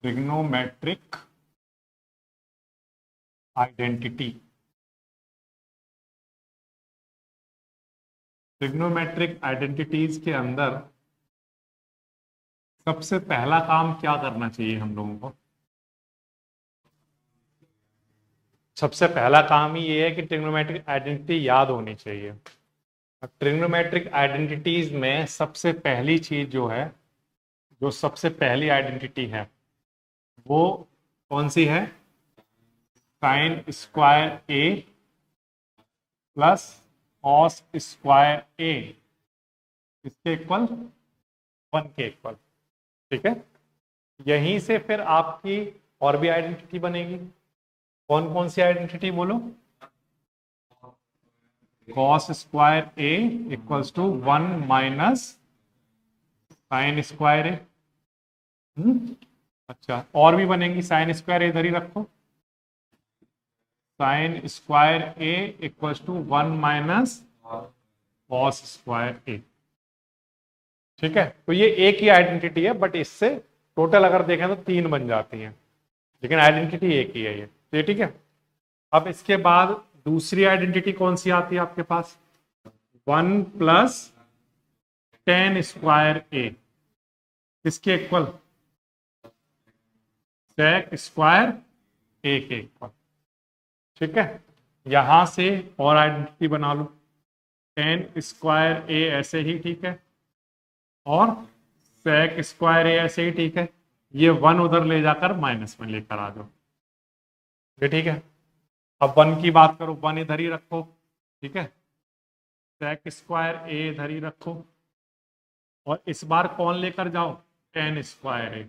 Trigonometric identity. Trigonometric identities के अंदर सबसे पहला काम क्या करना चाहिए हम लोगों को? सबसे पहला काम ही ये है कि ट्रिग्नोमेट्रिक आइडेंटिटी याद होनी चाहिए। ट्रिग्नोमेट्रिक आइडेंटिटीज में सबसे पहली चीज जो है, जो सबसे पहली आइडेंटिटी है वो कौन सी है? साइन स्क्वायर ए प्लस कॉस स्क्वायर ए इसके इक्वल 1 के इक्वल। ठीक है, यहीं से फिर आपकी और भी आइडेंटिटी बनेगी। कौन कौन सी आइडेंटिटी बोलो? Cos square A equals to 1 minus sine square A. अच्छा, और भी बनेंगी। साइन स्क्वायर ए इधर ही रखो। Sine square A equals to 1 minus cos square A. ठीक है, तो ये एक ही आइडेंटिटी है, बट इससे टोटल अगर देखें तो 3 बन जाती हैं, लेकिन आइडेंटिटी एक ही है ये। ठीक है, अब इसके बाद दूसरी आइडेंटिटी कौन सी आती है आपके पास? 1 प्लस टेन स्क्वायर ए इसके इक्वल सेक स्क्वायर ए के इक्वल। ठीक है, यहां से और आइडेंटिटी बना लो। टेन स्क्वायर ए ऐसे ही ठीक है, और सेक स्क्वायर ए ऐसे ही ठीक है। ये 1 उधर ले जाकर माइनस में लेकर आ जाओ। ये ठीक है। अब 1 की बात करो, 1 इधर ही रखो। ठीक है, सेक स्क्वायर ए इधर ही रखो, और इस बार कौन लेकर जाओ? टेन स्क्वायर ए।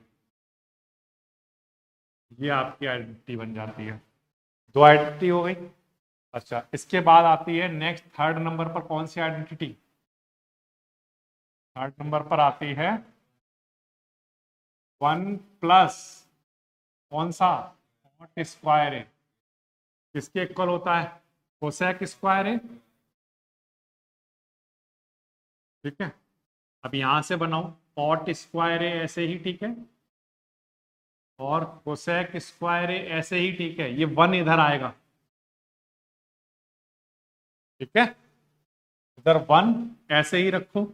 ये आपकी आइडेंटिटी बन जाती है। 2 आइडेंटिटी हो गई। अच्छा, इसके बाद आती है नेक्स्ट, थर्ड नंबर पर कौन सी आइडेंटिटी? थर्ड नंबर पर आती है 1 प्लस कौन सा? कॉट स्क्वायर ए किसके इक्वल होता है? Cosec square A. ठीक है, अब यहां से बनाओ। कॉट स्क्वायर ए ऐसे ही ठीक है, और कोसेक स्क्वायर ए ऐसे ही ठीक है। ये 1 इधर आएगा। ठीक है, इधर 1 ऐसे ही रखो,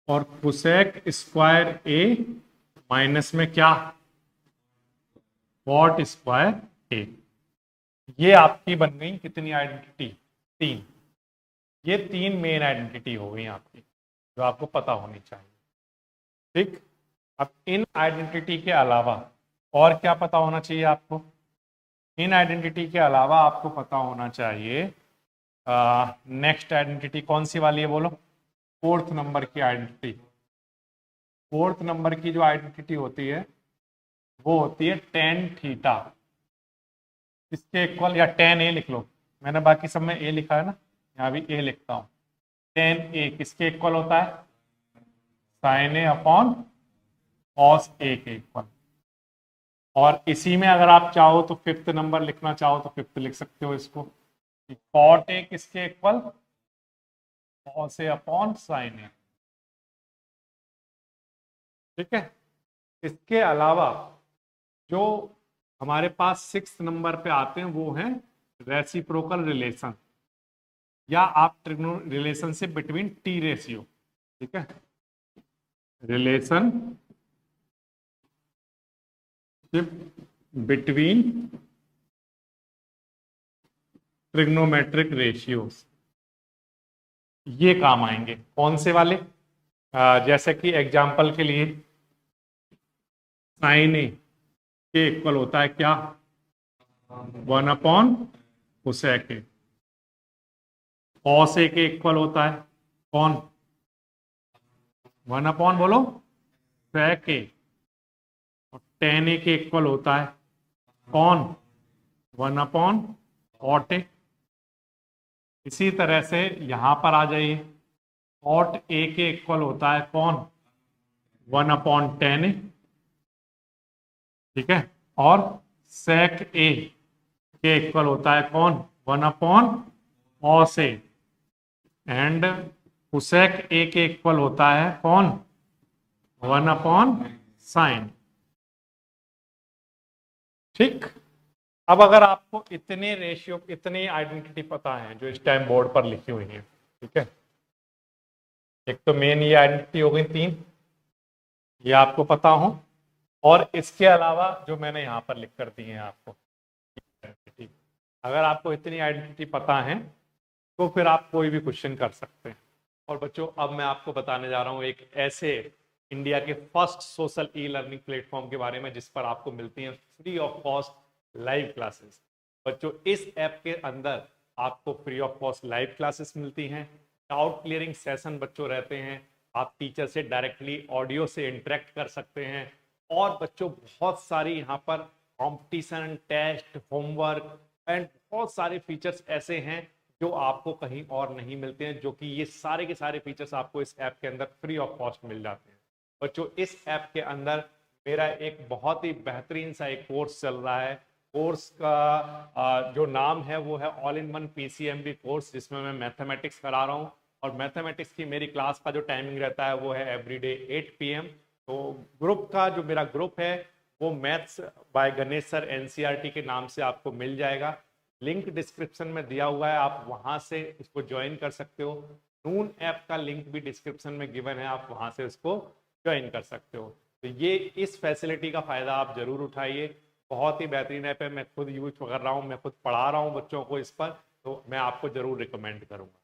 और कोसेक स्क्वायर ए माइनस में क्या? कॉट स्क्वायर ए। ये आपकी बन गई कितनी आइडेंटिटी? 3। ये 3 मेन आइडेंटिटी हो गई आपकी, जो आपको पता होनी चाहिए। ठीक, अब इन आइडेंटिटी के अलावा और क्या पता होना चाहिए आपको? इन आइडेंटिटी के अलावा आपको पता होना चाहिए नेक्स्ट आइडेंटिटी कौन सी वाली है बोलो? 4th नंबर की आइडेंटिटी। 4th नंबर की जो आइडेंटिटी होती है वो होती है टेन थीटा इसके इक्वल, या टेन ए लिख लो। मैंने बाकी सब में ए लिखा है ना, यहाँ भी ए लिखता हूँ। टेन ए किसके इक्वल होता है? Sign A upon cos A के इक्वल। और इसी में अगर आप चाहो तो 5th नंबर लिखना चाहो तो 5th लिख सकते हो इसको। कॉट ए किसके equal? Cos A upon sine ए। ठीक है, इसके अलावा जो हमारे पास 6th नंबर पे आते हैं वो हैं रेसिप्रोकल रिलेशन, या आप रिलेशनशिप बिटवीन टी रेशियो। ठीक है, रिलेशन बिटवीन ट्रिग्नोमेट्रिक रेशियोज। ये काम आएंगे कौन से वाले? जैसे कि एग्जाम्पल के लिए साइन ए के इक्वल होता है क्या? 1 upon cosec A. Cos A के इक्वल होता है कौन? 1 अपॉन बोलो सेक ए। और टेन ए के इक्वल होता है कौन? 1 अपॉन कॉट ए। इसी तरह से यहां पर आ जाइए। कॉट ए के इक्वल होता है कौन? 1 अपॉन टेन ए। ठीक है, और सेक ए के इक्वल होता है कौन? 1 upon cos A. And cosec ए के इक्वल होता है कौन? 1 अपॉन साइन। ठीक। अब अगर आपको इतने रेशियो, इतनी आइडेंटिटी पता है जो इस टाइम बोर्ड पर लिखी हुई है, ठीक है, एक तो मेन ये आइडेंटिटी हो गई 3, ये आपको पता हो, और इसके अलावा जो मैंने यहाँ पर लिख कर दी है आपको आइडेंटिटी। अगर आपको इतनी आइडेंटिटी पता है तो फिर आप कोई भी क्वेश्चन कर सकते हैं। और बच्चों अब मैं आपको बताने जा रहा हूँ एक ऐसे इंडिया के first social e learning platform के बारे में जिस पर आपको मिलती हैं free of cost live classes. बच्चों इस ऐप के अंदर आपको free of cost live classes मिलती हैं, डाउट क्लियरिंग सेशन बच्चों रहते हैं, आप टीचर से डायरेक्टली ऑडियो से इंटरेक्ट कर सकते हैं, और बच्चों बहुत सारी यहाँ पर कंपटीशन, टेस्ट, होमवर्क एंड बहुत सारे फीचर्स ऐसे हैं जो आपको कहीं और नहीं मिलते हैं, जो कि ये सारे के सारे फीचर्स आपको इस ऐप के अंदर फ्री ऑफ कॉस्ट मिल जाते हैं। बच्चों इस ऐप के अंदर मेरा एक बहुत ही बेहतरीन सा एक कोर्स चल रहा है। कोर्स का जो नाम है वो है all in one PCMB course, जिसमें मैं मैथमेटिक्स करा रहा हूँ, और मैथमेटिक्स की मेरी क्लास का जो टाइमिंग रहता है वो है एवरीडे 8 PM। तो ग्रुप का जो मेरा ग्रुप है वो maths by Ganesh sir NCERT के नाम से आपको मिल जाएगा, लिंक डिस्क्रिप्शन में दिया हुआ है, आप वहां से इसको ज्वाइन कर सकते हो। नून ऐप का लिंक भी डिस्क्रिप्शन में गिवन है, आप वहां से इसको ज्वाइन कर सकते हो। तो ये इस फैसिलिटी का फायदा आप जरूर उठाइए, बहुत ही बेहतरीन ऐप है, मैं खुद यूज कर रहा हूँ, मैं खुद पढ़ा रहा हूँ बच्चों को इस पर, तो मैं आपको जरूर रिकमेंड करूँगा।